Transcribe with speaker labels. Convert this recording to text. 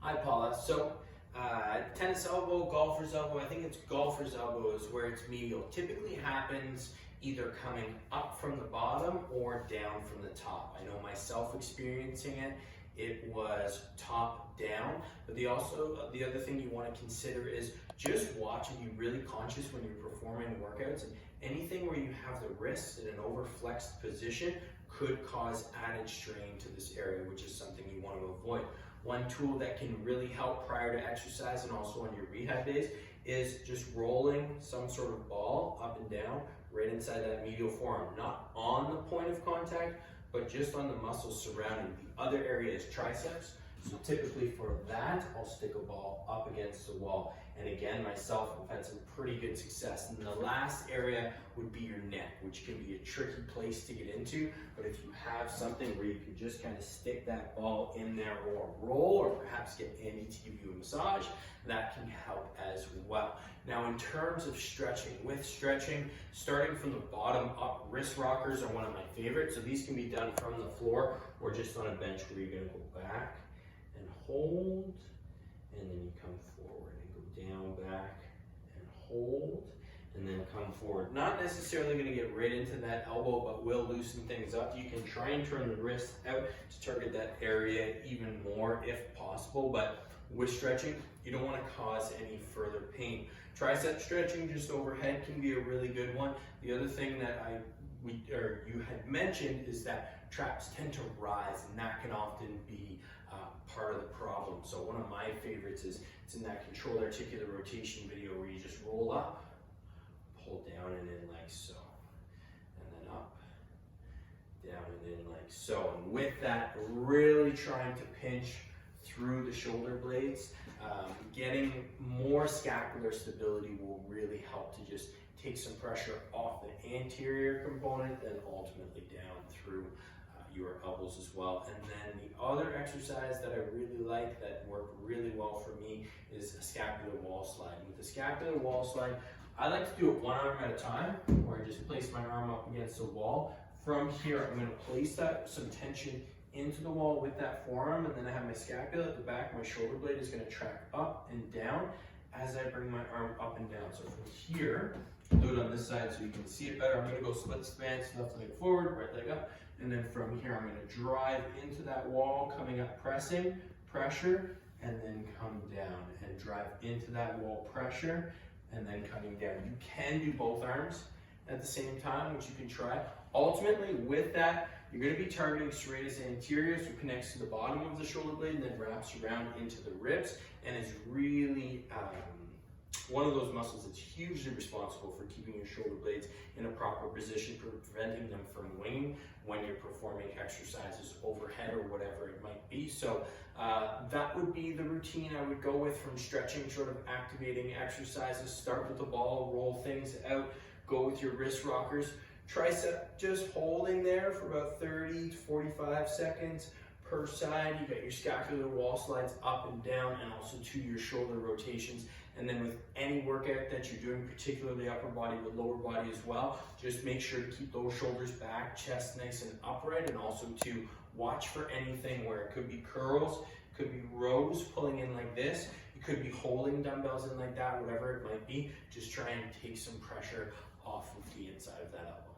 Speaker 1: Hi Paula. Tennis elbow, golfer's elbow, I think it's golfer's elbow is where it's medial. Typically happens either coming up from the bottom or down from the top. I know myself experiencing it, it was top down, but the other thing you want to consider is just watch and be really conscious when you're performing workouts, and anything where you have the wrist in an overflexed position could cause added strain to this area, which is something you want to avoid. One tool that can really help prior to exercise and also on your rehab days is just rolling some sort of ball up and down right inside that medial forearm, not on the point of contact, but just on the muscles surrounding. The other area is triceps. So typically for that, I'll stick a ball up against the wall. And again, myself, I've had some pretty good success. And the last area would be your neck, which can be a tricky place to get into. But if you have something where you can just kind of stick that ball in there or roll, or perhaps get Andy to give you a massage, that can help as well. Now, in terms of stretching, with stretching, starting from the bottom up, wrist rockers are one of my favorites. So these can be done from the floor or just on a bench where you're gonna go back and hold, and then you come forward and go down, back, and hold, and then come forward. Not necessarily going to get right into that elbow, but will loosen things up. You can try and turn the wrist out to target that area even more if possible, but with stretching, you don't want to cause any further pain. Tricep stretching just overhead can be a really good one. The other thing that you had mentioned is that traps tend to rise, and that can often be part of the problem. So one of my favorites is it's in that controlled articular rotation video where you just roll up, pull down and in like so, and then up, down and in like so. And with that, really trying to pinch through the shoulder blades. Getting more scapular stability will really help to just take some pressure off the anterior component and ultimately down through your elbows as well. And then the other exercise that I really like that worked really well for me is a scapular wall slide. And with the scapular wall slide, I like to do it one arm at a time, where I just place my arm up against the wall. From here, I'm going to place some tension into the wall with that forearm, and then I have my scapula at the back. My shoulder blade is going to track up and down as I bring my arm up and down. So from here, I'll do it on this side so you can see it better. I'm going to go split stance, left leg forward, right leg up, and then from here I'm going to drive into that wall, coming up, pressing, pressure, and then come down, and drive into that wall, pressure, and then coming down. You can do both arms at the same time, which you can try. Ultimately, with that, you're going to be targeting serratus anterior, so it connects to the bottom of the shoulder blade and then wraps around into the ribs, and is really one of those muscles that's hugely responsible for keeping your shoulder blades in a proper position, preventing them from winging when you're performing exercises overhead or whatever it might be. So that would be the routine I would go with from stretching, sort of activating exercises. Start with the ball, roll things out, go with your wrist rockers. Tricep, just holding there for about 30 to 45 seconds per side. You got your scapular wall slides up and down, and also to your shoulder rotations. And then with any workout that you're doing, particularly upper body but lower body as well, just make sure to keep those shoulders back, chest nice and upright, and also to watch for anything where it could be curls, could be rows pulling in like this, you could be holding dumbbells in like that, whatever it might be. Just try and take some pressure off of the inside of that elbow.